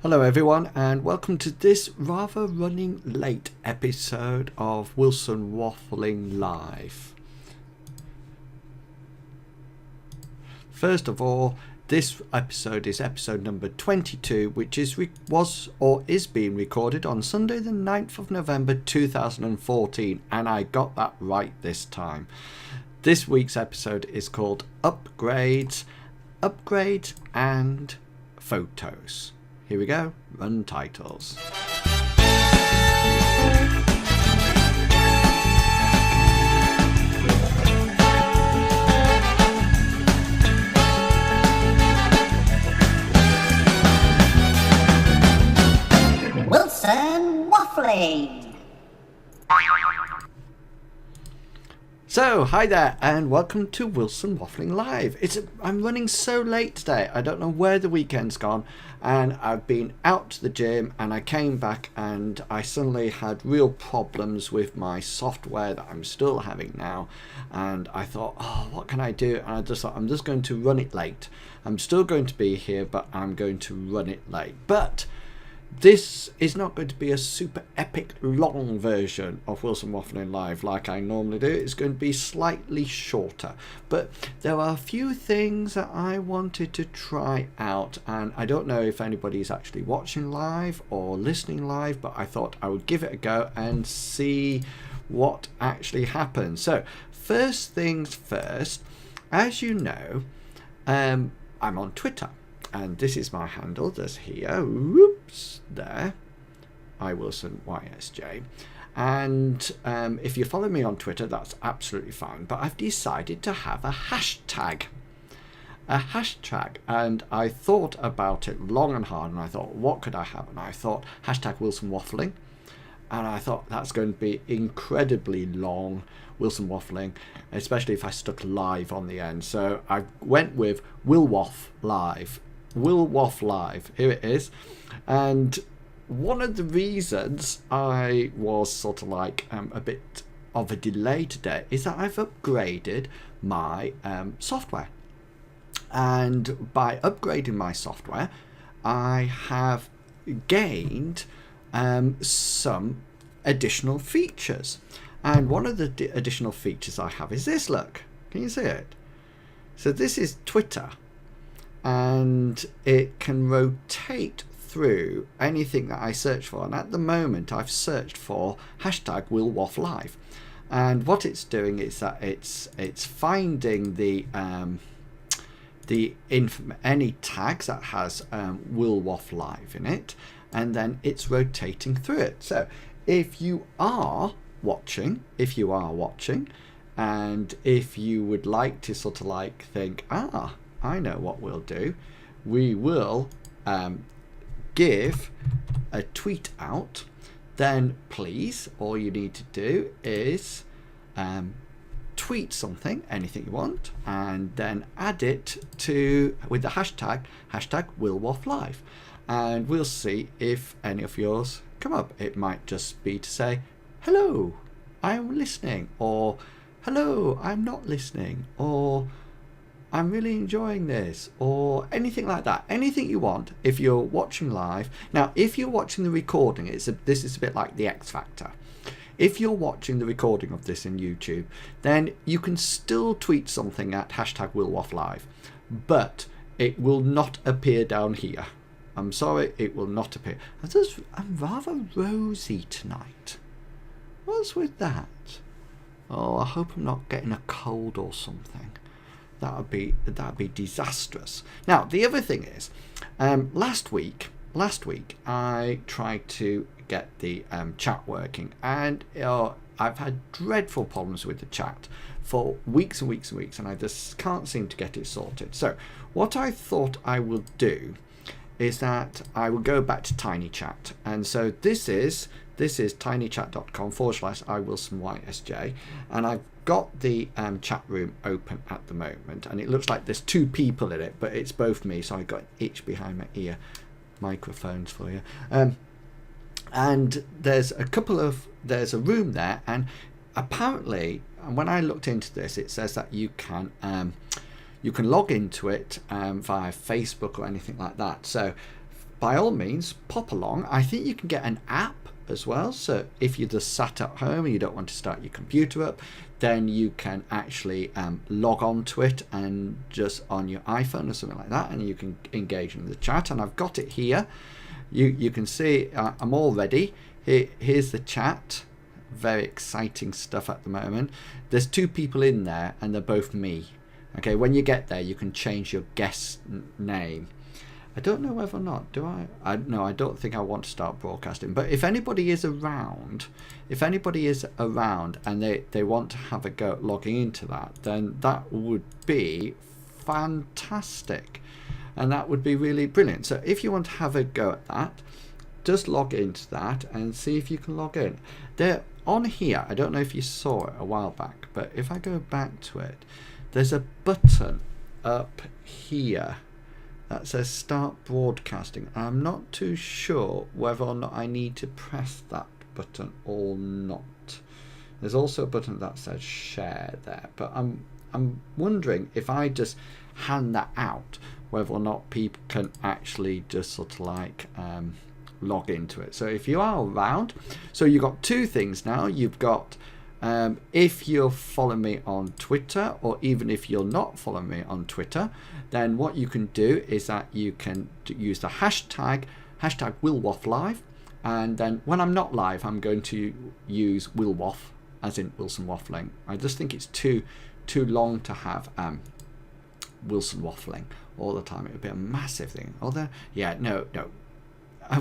Hello everyone and welcome to this rather running late episode of Wilson Waffling Live. First of all, this episode is episode number 22, which is being recorded on Sunday the 9th of November 2014, and I got that right this time. This week's episode is called Upgrades and Photos. Here we go, run titles. Wilson Waffling. So, hi there and welcome to Wilson Waffling Live. I'm running so late today, I don't know where the weekend's gone, and I've been out to the gym and I came back and I suddenly had real problems with my software that I'm still having now, and I thought, what can I do? And I just thought, I'm just going to run it late. I'm still going to be here, but I'm going to run it late. But this is not going to be a super epic long version of Wilson Waffling Live like I normally do. It's going to be slightly shorter, but there are a few things that I wanted to try out, and I don't know if anybody's actually watching live or listening live, but I thought I would give it a go and see what actually happens. So first things first, as you know, I'm on Twitter. And this is my handle, just here, whoops, there, iWilsonYSJ. And if you follow me on Twitter, that's absolutely fine. But I've decided to have a hashtag. And I thought about it long and hard, and I thought, what could I have? And I thought, hashtag Wilson Waffling. And I thought that's going to be incredibly long, Wilson Waffling, especially if I stuck live on the end. So I went with Will Waff Live. Will Waff Live, here it is. And one of the reasons I was sort of like a bit of a delay today is that I've upgraded my software. And by upgrading my software, I have gained some additional features. And one of the additional features I have is this, look. Can you see it? So this is Twitter. And it can rotate through anything that I search for. And at the moment, I've searched for hashtag Will Waff Live. And what it's doing is that it's finding any tags that has Will Waff Live in it, and then it's rotating through it. So if you are watching, and if you would like to sort of like think, I know what we'll do. We will give a tweet out. Then please, all you need to do is tweet something, anything you want, and then add it with the hashtag WillWaffLive, and we'll see if any of yours come up. It might just be to say, hello, I'm listening, or hello, I'm not listening, or I'm really enjoying this, or anything like that. Anything you want if you're watching live. Now, if you're watching the recording, this is a bit like the X Factor. If you're watching the recording of this in YouTube, then you can still tweet something at hashtag WillWaffLive, but it will not appear down here. I'm sorry, it will not appear. I'm rather rosy tonight. What's with that? Oh, I hope I'm not getting a cold or something. That'd be disastrous. Now, the other thing is, last week I tried to get the chat working, and I've had dreadful problems with the chat for weeks and weeks and weeks, and I just can't seem to get it sorted. So what I thought I will do is that I will go back to TinyChat, and so this is tinychat.com/iWilsonYSJ, and I've got the chat room open at the moment, and it looks like there's two people in it, but it's both me, so I got an itch behind my ear microphones for you, and there's a room there, and apparently when I looked into this, it says that you can log into it via Facebook or anything like that. So by all means, pop along. I think you can get an app as well. So if you're just sat at home and you don't want to start your computer up, then you can actually log on to it and just on your iPhone or something like that, and you can engage in the chat. And I've got it here. You can see I'm all ready. Here's the chat. Very exciting stuff at the moment. There's 2 people in there and they're both me. Okay, when you get there, you can change your guest name. I don't know whether or not, do I? No, I don't think I want to start broadcasting. But if anybody is around, and they want to have a go at logging into that, then that would be fantastic. And that would be really brilliant. So if you want to have a go at that, just log into that and see if you can log in. They're on here. I don't know if you saw it a while back, but if I go back to it, there's a button up here that says start broadcasting. I'm not too sure whether or not I need to press that button or not. There's also a button that says share there, but I'm wondering if I just hand that out, whether or not people can actually just sort of like log into it. So if you are around, so you've got 2 things now. You've got if you're following me on Twitter, or even if you're not following me on Twitter, then what you can do is that you can use the hashtag #WillWaffLive, and then when I'm not live, I'm going to use WillWaff, as in Wilson Waffling. I just think it's too long to have Wilson Waffling all the time. It would be a massive thing. Although, yeah, no.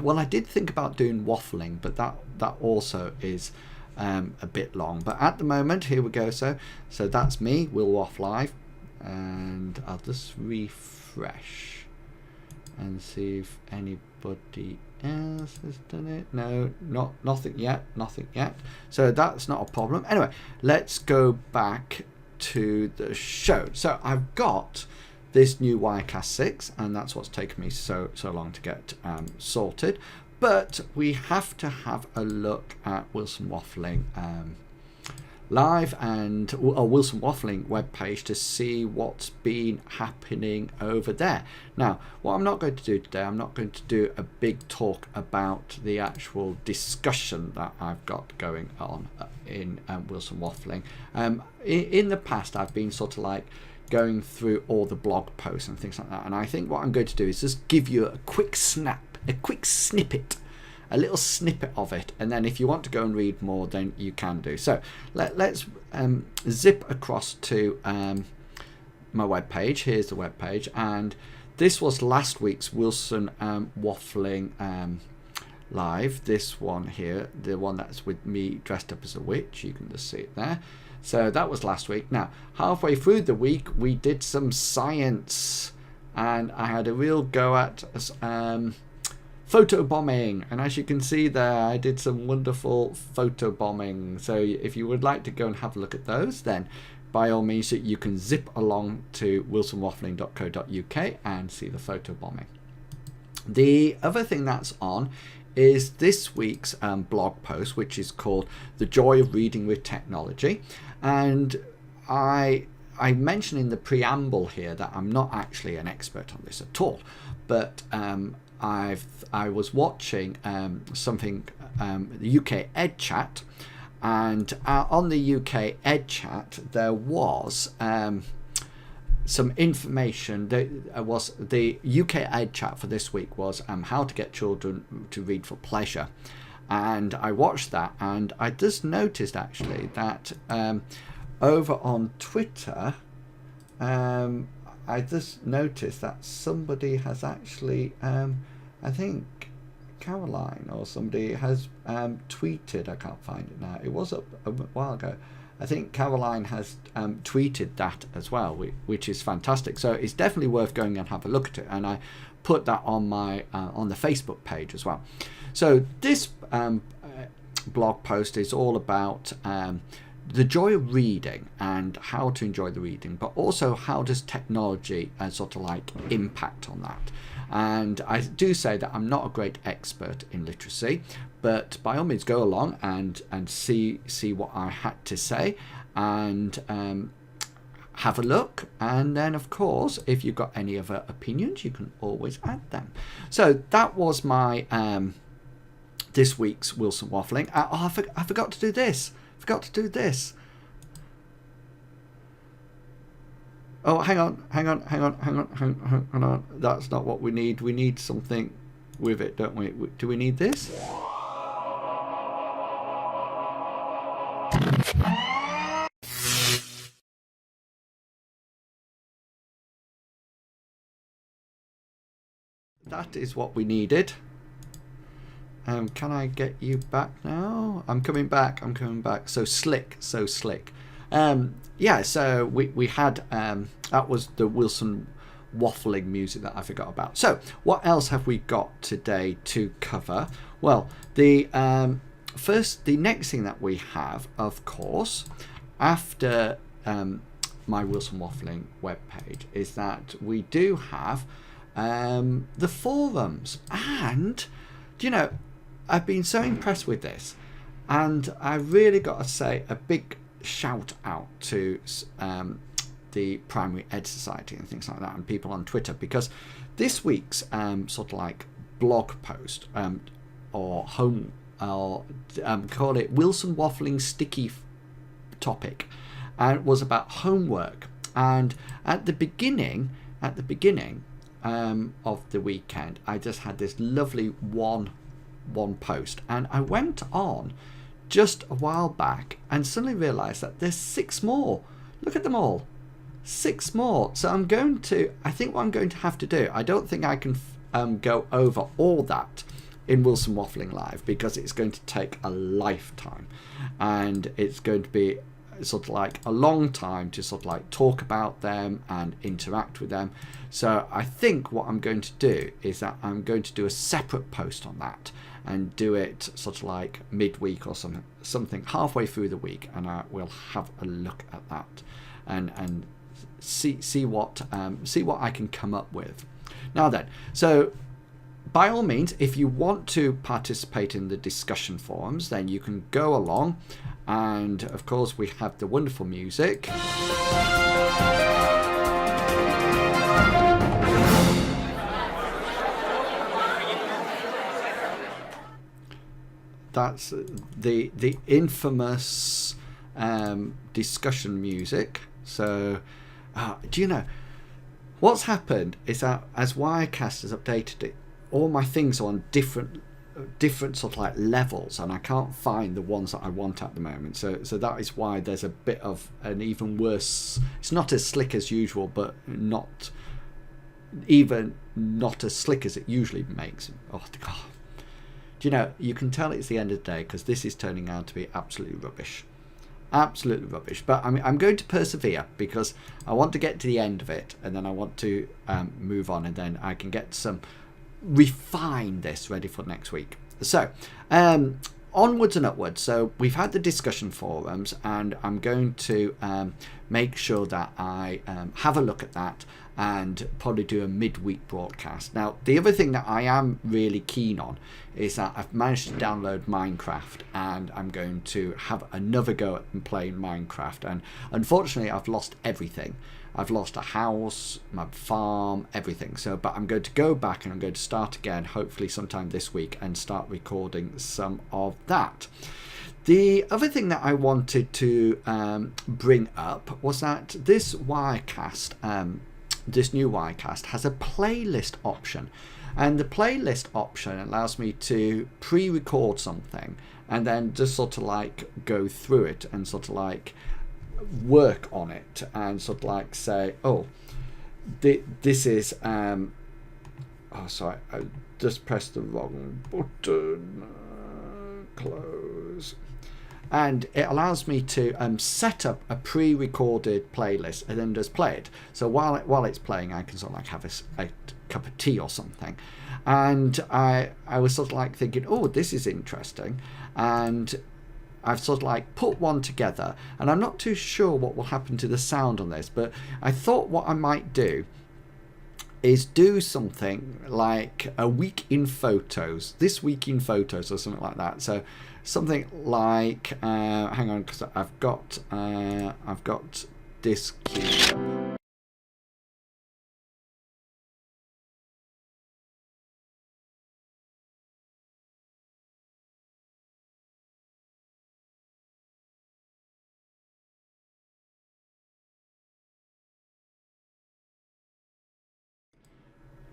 Well, I did think about doing waffling, but that also is a bit long. But at the moment, here we go. So that's me, Will Waff Live, and I'll just refresh and see if anybody else has done it. No, nothing yet. So that's not a problem. Anyway, let's go back to the show. So I've got this new Wirecast 6, and that's what's taken me so long to get sorted. But we have to have a look at Wilson Waffling Live and Wilson Waffling webpage to see what's been happening over there. Now, what I'm not going to do today, I'm not going to do a big talk about the actual discussion that I've got going on in Wilson Waffling. In the past, I've been sort of like going through all the blog posts and things like that, and I think what I'm going to do is just give you a quick snippet, a little snippet of it, and then if you want to go and read more, then you can do. So let's zip across to my webpage. Here's the webpage, and this was last week's Wilson Waffling Live. This one here, the one that's with me dressed up as a witch, you can just see it there. So that was last week. Now, halfway through the week, we did some science, and I had a real go at photo bombing. And as you can see there, I did some wonderful photo bombing. So if you would like to go and have a look at those, then by all means, you can zip along to wilsonwaffling.co.uk and see the photo bombing. The other thing that's on is this week's blog post, which is called The Joy of Reading with Technology. And I mentioned in the preamble here that I'm not actually an expert on this at all, but I was watching something, the UK Ed Chat, and on the UK Ed Chat there was some information. That was the UK Ed Chat for this week was how to get children to read for pleasure, and I watched that, and I just noticed actually that over on Twitter, I just noticed that somebody has actually, I think Caroline or somebody has tweeted, I can't find it now, it was up a while ago, I think Caroline has tweeted that as well, which is fantastic. So it's definitely worth going and have a look at it, and I put that on my on the Facebook page as well. So this blog post is all about the joy of reading and how to enjoy the reading, but also how does technology sort of like impact on that. And I do say that I'm not a great expert in literacy, but by all means go along and see what I had to say, and have a look, and then of course if you've got any other opinions you can always add them. So that was my this week's Wilson Waffling. I forgot to do this. Oh, hang on. That's not what we need. We need something with it, don't we? Do we need this? That is what we needed. Can I get you back now? I'm coming back. So slick. Yeah, so we had that was the Wilson waffling music that I forgot about. So what else have we got today to cover? Well, the next thing that we have, of course, after my Wilson Waffling webpage, is that we do have the forums. And do you know, I've been so impressed with this, and I really got to say a big shout out to the Primary Ed Society and things like that, and people on Twitter, because this week's sort of like blog post or home or call it Wilson Waffling sticky topic, and it was about homework. And at the beginning of the weekend, I just had this lovely one post, and I went on just a while back and suddenly realized that there's 6 more. Look at them all, 6 more. So I think what I'm going to have to do, I don't think I can go over all that in Wilson Waffling Live, because it's going to take a lifetime, and it's going to be sort of like a long time to sort of like talk about them and interact with them. So I think what I'm going to do is that I'm going to do a separate post on that and do it sort of like midweek or something halfway through the week, and I will have a look at that and see what I can come up with. Now then, so by all means, if you want to participate in the discussion forums, then you can go along. And of course, we have the wonderful music. That's the infamous discussion music. So, do you know what's happened is that as Wirecast has updated it, all my things are on different sort of like levels, and I can't find the ones that I want at the moment. So that is why there's a bit of an even worse. It's not as slick as usual, but not as slick as it usually makes. Oh God! Do you know? You can tell it's the end of the day, because this is turning out to be absolutely rubbish. But I'm going to persevere, because I want to get to the end of it, and then I want to move on, and then I can get refine this ready for next week. So onwards and upwards. So we've had the discussion forums, and I'm going to make sure that I have a look at that and probably do a midweek broadcast. Now, the other thing that I am really keen on is that I've managed to download Minecraft, and I'm going to have another go at playing Minecraft. And unfortunately, I've lost everything. I've lost a house, my farm, everything. So, but I'm going to go back, and I'm going to start again, hopefully sometime this week, and start recording some of that. The other thing that I wanted to bring up was that this Wirecast, this new Wirecast, has a playlist option. And the playlist option allows me to pre-record something and then just sort of like go through it and sort of like work on it and sort of like say, oh, this is oh sorry, I just pressed the wrong button. Close. And it allows me to set up a pre-recorded playlist and then just play it. So while it's playing, I can sort of like have a cup of tea or something. And I was sort of like thinking, oh, this is interesting. And I've sort of like put one together, and I'm not too sure what will happen to the sound on this, but I thought what I might do is do something like a week in photos, this week in photos or something like that. So something like hang on, because I've got this queued up.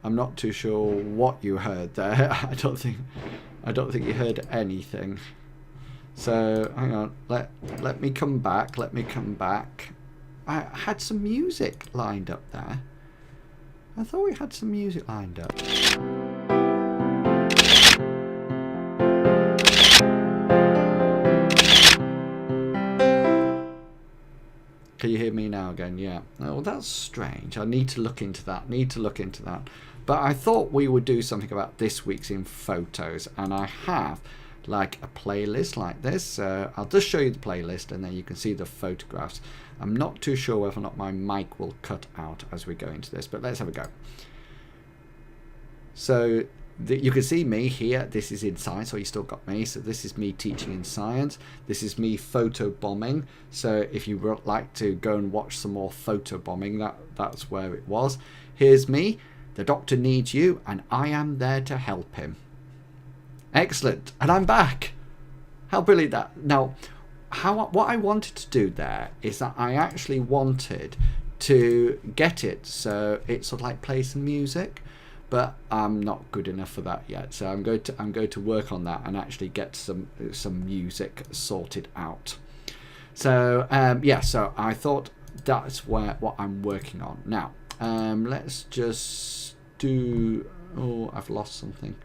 I'm not too sure what you heard there. I don't think you heard anything. So hang on, let me come back. Let me come back. I had some music lined up there. I thought we had some music lined up. Can you hear me now again? Yeah. Oh, well, that's strange. I need to look into that. But I thought we would do something about this week's in photos, and I have like a playlist like this. So I'll just show you the playlist, and then you can see the photographs. I'm not too sure whether or not my mic will cut out as we go into this, but let's have a go. So you can see me here. This is in science, so you still got me. So this is me teaching in science. This is me photo bombing. So if you would like to go and watch some more photo bombing, that's where it was. Here's me. The doctor needs you, and I am there to help him. Excellent, and I'm back. How brilliant that! Now, what I wanted to do there is that I actually wanted to get it so it sort of like plays some music, but I'm not good enough for that yet. So I'm going to work on that and actually get some music sorted out. So yeah, so I thought that's what I'm working on now. Let's just do. Oh, I've lost something.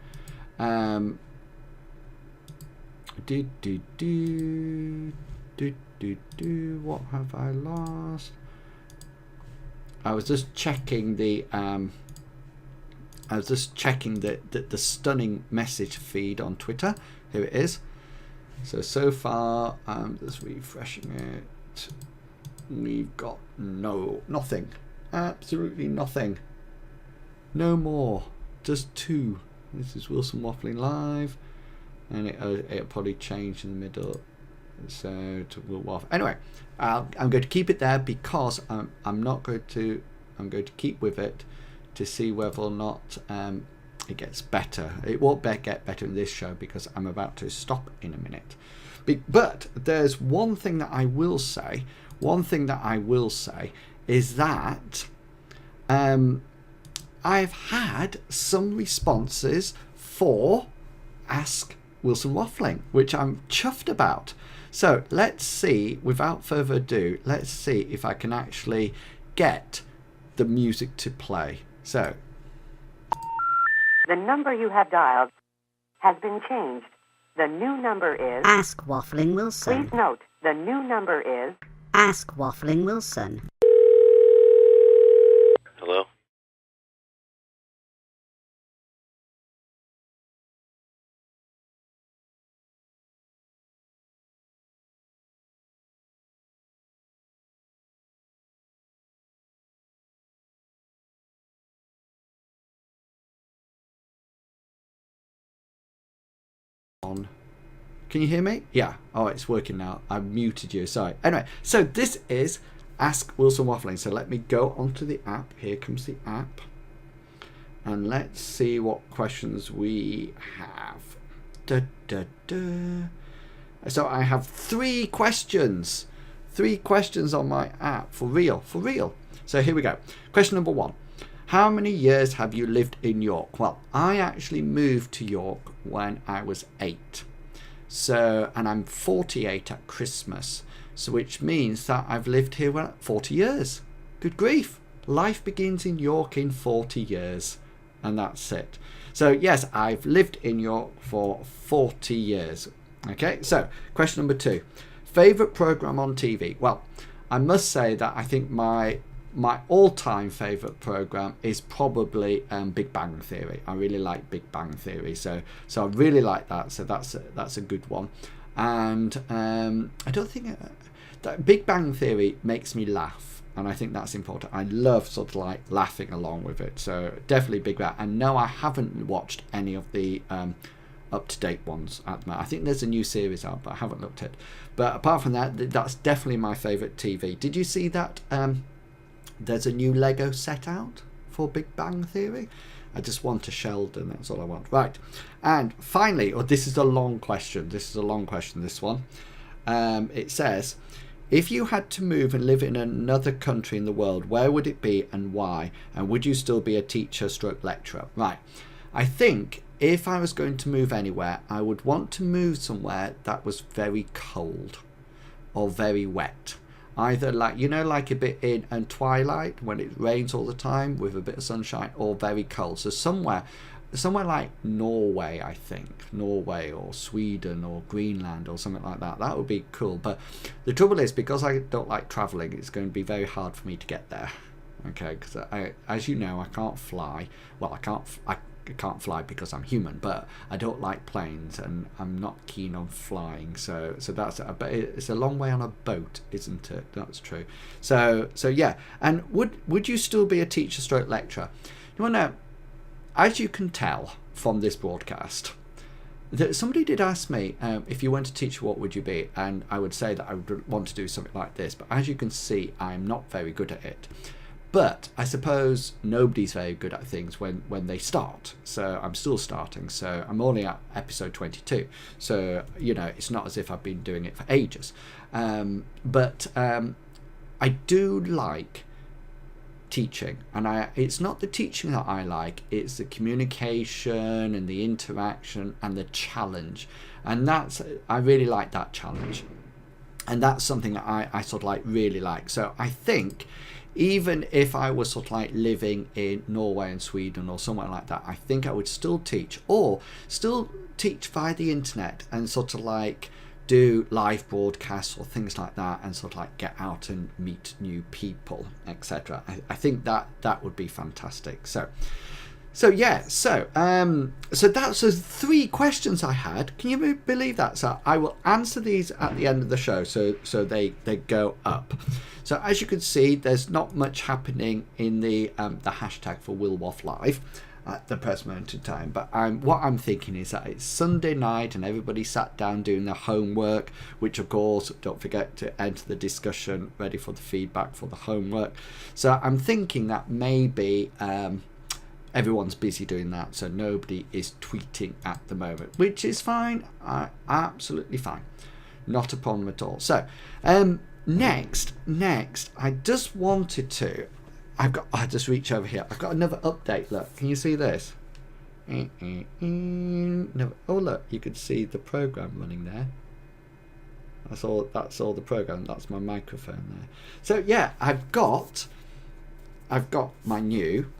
What have I lost? I was just checking the the stunning message feed on Twitter. Here it is. So far, I'm just refreshing it. We've got nothing. Absolutely nothing. No more. Just 2. This is Wilson Waffling Live, and it'll probably change in the middle. So to Will Waff. Anyway, I'm going to keep it there because I'm going to keep with it to see whether or not it gets better. It won't get better in this show because I'm about to stop in a minute. But there's one thing that I will say. Is that I've had some responses for Ask Wilson Waffling, which I'm chuffed about. So let's see, without further ado, let's see if I can actually get the music to play. So, the number you have dialed has been changed. The new number is Ask Waffling Wilson. Please note, the new number is Ask Waffling Wilson. Hello? on. Can you hear me? Yeah. Oh, it's working now. I muted you. Sorry. Anyway, so this is Ask Wilson Waffling. So let me go onto the app. Here comes the app. And let's see what questions we have. So I have 3 questions. 3 questions on my app. For real. So here we go. Question number 1. How many years have you lived in York? Well, I actually moved to York when I was 8. So, and I'm 48 at Christmas. So which means that I've lived here for 40 years. Good grief. Life begins in York in 40 years. And that's it. So yes, I've lived in York for 40 years. Okay, so question number 2. Favourite programme on TV? Well, I must say that I think my all-time favourite programme is probably Big Bang Theory. I really like Big Bang Theory, so I really like that. So that's a good one. And I don't think that Big Bang Theory makes me laugh, and I think that's important. I love sort of like laughing along with it. So definitely Big Bang. And no, I haven't watched any of the up-to-date ones at the moment. I think there's a new series out, but I haven't looked at it. But apart from that, that's definitely my favourite TV. Did you see that there's a new Lego set out for Big Bang Theory? I just want a Sheldon, that's all I want. Right, and finally, this is a long question, this one. It says, if you had to move and live in another country in the world, where would it be and why? And would you still be a teacher stroke lecturer? Right, I think if I was going to move anywhere, I would want to move somewhere that was very cold or very wet. Either like a bit in Twilight when it rains all the time with a bit of sunshine, or very cold. So somewhere like Norway, I think. Norway or Sweden or Greenland or something like that. That would be cool. But the trouble is, because I don't like travelling, it's going to be very hard for me to get there. Okay, because as you know, I can't fly. Well, I can't fly because I'm human, but I don't like planes and I'm not keen on flying, so that's but it's a long way on a boat, isn't it? That's true. So yeah. And would you still be a teacher stroke lecturer? You want to know, as you can tell from this broadcast, that somebody did ask me, if you weren't a teacher, what would you be? And I would say that I would want to do something like this, but as you can see, I'm not very good at it. But I suppose nobody's very good at things when they start. So I'm still starting. So I'm only at episode 22. So, it's not as if I've been doing it for ages. But I do like teaching. And it's not the teaching that I like. It's the communication and the interaction and the challenge. And I really like that challenge. And that's something that I sort of like really like. So I think even if I was sort of like living in Norway and Sweden or somewhere like that, I think I would still teach, or still teach via the internet and sort of like do live broadcasts or things like that, and sort of like get out and meet new people, etc. I think that would be fantastic. So that's the 3 questions I had. Can you believe that? So I will answer these at the end of the show, so they go up. So as you can see, there's not much happening in the hashtag for Will Waff Live at the present moment in time. But what I'm thinking is that it's Sunday night and everybody sat down doing their homework, which of course, don't forget to enter the discussion, ready for the feedback for the homework. So I'm thinking that maybe everyone's busy doing that, so nobody is tweeting at the moment, which is fine. Absolutely fine, not a problem at all. So next I just wanted to I just reach over here. I've got another update. Look, can you see this? No. Oh look, you can see the program running there. That's all the program. That's my microphone there. So yeah, I've got my new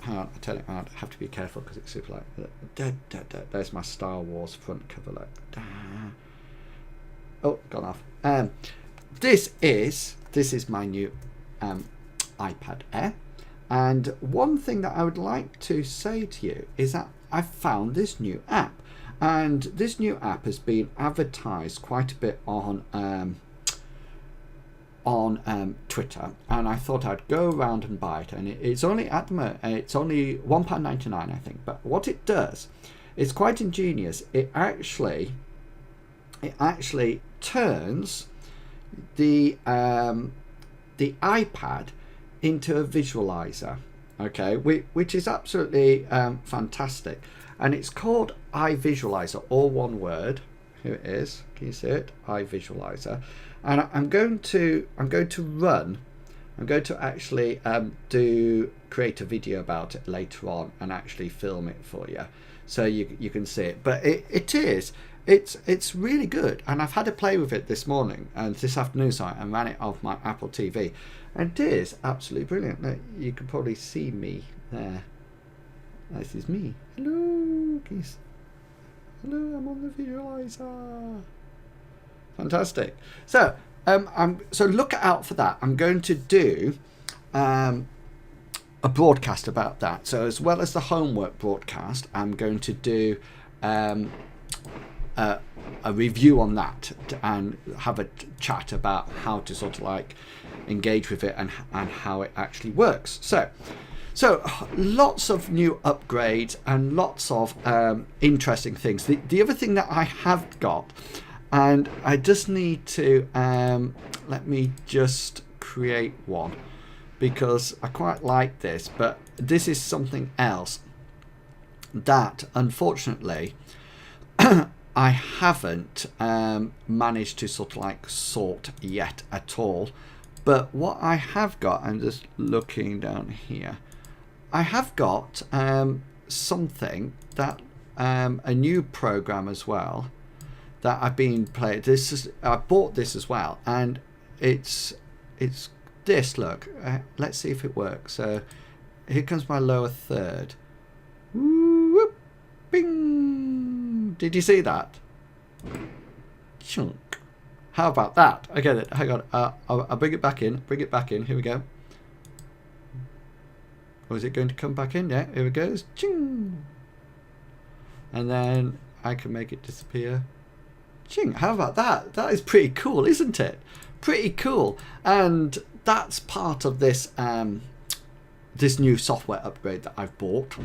hang on, I tell it, I have to be careful because it's super like there's my Star Wars front cover. Look. Oh, gone off. This is my new iPad Air, and one thing that I would like to say to you is that I found this new app, and this new app has been advertised quite a bit on Twitter, and I thought I'd go around and buy it. And it's only at the moment, it's only £1.99, I think. But what it does, it's quite ingenious. It actually turns the iPad into a visualizer, okay, which is absolutely fantastic. And it's called iVisualizer, all one word. Here it is. Can you see it? iVisualizer. And I'm going to actually create a video about it later on and actually film it for you, so you can see it. But it's really good, and I've had to play with it this morning and this afternoon, so I ran it off my Apple TV, and it is absolutely brilliant. Look, you can probably see me there. This is me. Hello, geese. Hello, I'm on the visualizer. Fantastic. So so look out for that. I'm going to do a broadcast about that. So as well as the homework broadcast, I'm going to do a review on that and have a chat about how to sort of like engage with it and how it actually works. So So lots of new upgrades and lots of interesting things. The other thing that I have got, and I just need to let me just create one, because I quite like this, but this is something else that unfortunately I haven't managed to sort of like sort yet at all. But what I have got, I'm just looking down here, I have got something that a new program as well that I've been playing. I bought this as well, and it's this. Look, let's see if it works. So here comes my lower third. Whoop, bing! Did you see that? Chunk. How about that? Okay, then, hang on. I'll bring it back in. Bring it back in. Here we go. Or is it going to come back in? Yeah, here it goes. Ching. And then I can make it disappear. Ching. How about that? That is pretty cool, isn't it? Pretty cool. And that's part of this this new software upgrade that I've bought.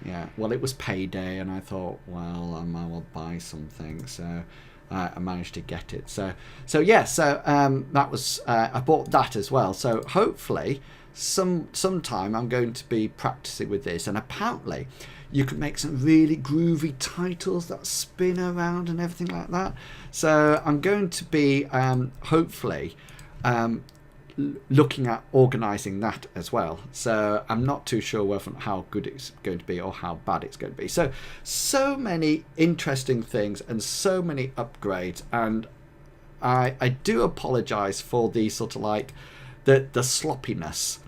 Yeah, well, it was payday, and I thought, well, I might well buy something, so I managed to get it. So that was I bought that as well. So hopefully, sometime I'm going to be practicing with this, and apparently, you can make some really groovy titles that spin around and everything like that. So I'm going to be hopefully looking at organising that as well. So I'm not too sure whether how good it's going to be or how bad it's going to be. So many interesting things and so many upgrades, and I do apologise for the sort of like the sloppiness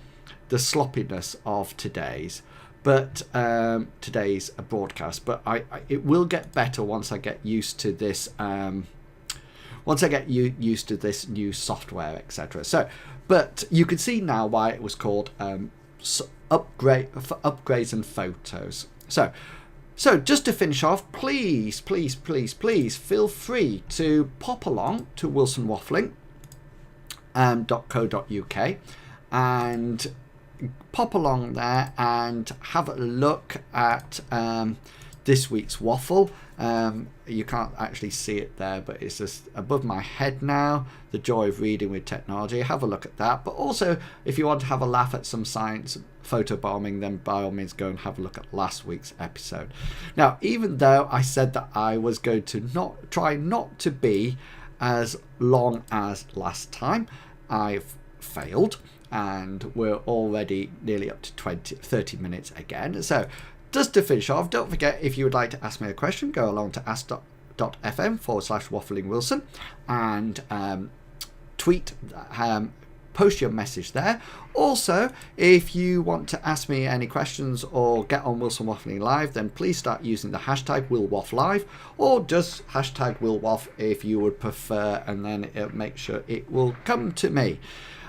of today's broadcast, but it will get better once I get used to this. Once I get used to this new software, etc. So, but you can see now why it was called upgrades and photos. So just to finish off, please feel free to pop along to wilsonwaffling.co.uk and pop along there and have a look at this week's waffle. You can't actually see it there, but it's just above my head now. The joy of reading with technology. Have a look at that. But also, if you want to have a laugh at some science photobombing, then by all means go and have a look at last week's episode. Now, even though I said that I was going to try not to be as long as last time, I've failed, and we're already nearly up to 30 minutes again. So just to finish off, don't forget, if you would like to ask me a question, go along to ask.fm/Waffling Wilson and tweet, post your message there. Also, if you want to ask me any questions or get on Wilson Waffling Live, then please start using the hashtag WillWaffLive, or just hashtag WillWaff if you would prefer, and then it'll make sure it will come to me.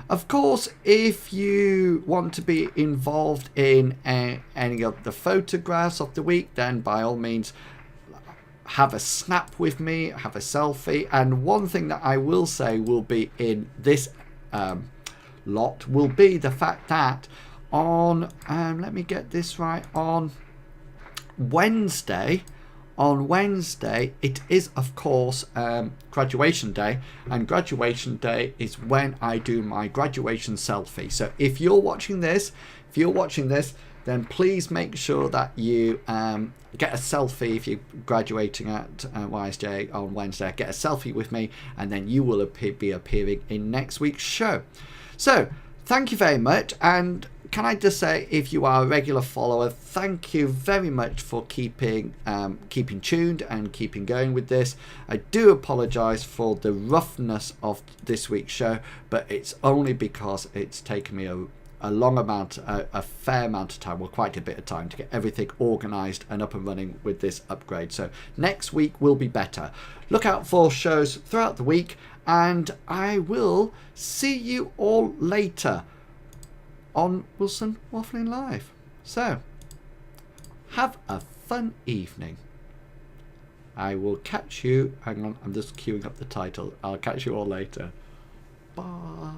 Of course, if you want to be involved in any of the photographs of the week, then by all means have a snap with me, have a selfie. And one thing that I will say will be in this lot will be the fact that on, let me get this right, on Wednesday, it is, of course, graduation day, and graduation day is when I do my graduation selfie. So if you're watching this, then please make sure that you get a selfie. If you're graduating at YSJ on Wednesday, get a selfie with me, and then you will be appearing in next week's show. So thank you very much, and can I just say, if you are a regular follower, thank you very much for keeping tuned and keeping going with this. I do apologise for the roughness of this week's show, but it's only because it's taken me a fair amount of time, well, quite a bit of time, to get everything organised and up and running with this upgrade. So next week will be better. Look out for shows throughout the week, and I will see you all later on Wilson Waffling Live. So have a fun evening. I will catch you, hang on, I'm just queuing up the title. I'll catch you all later. Bye.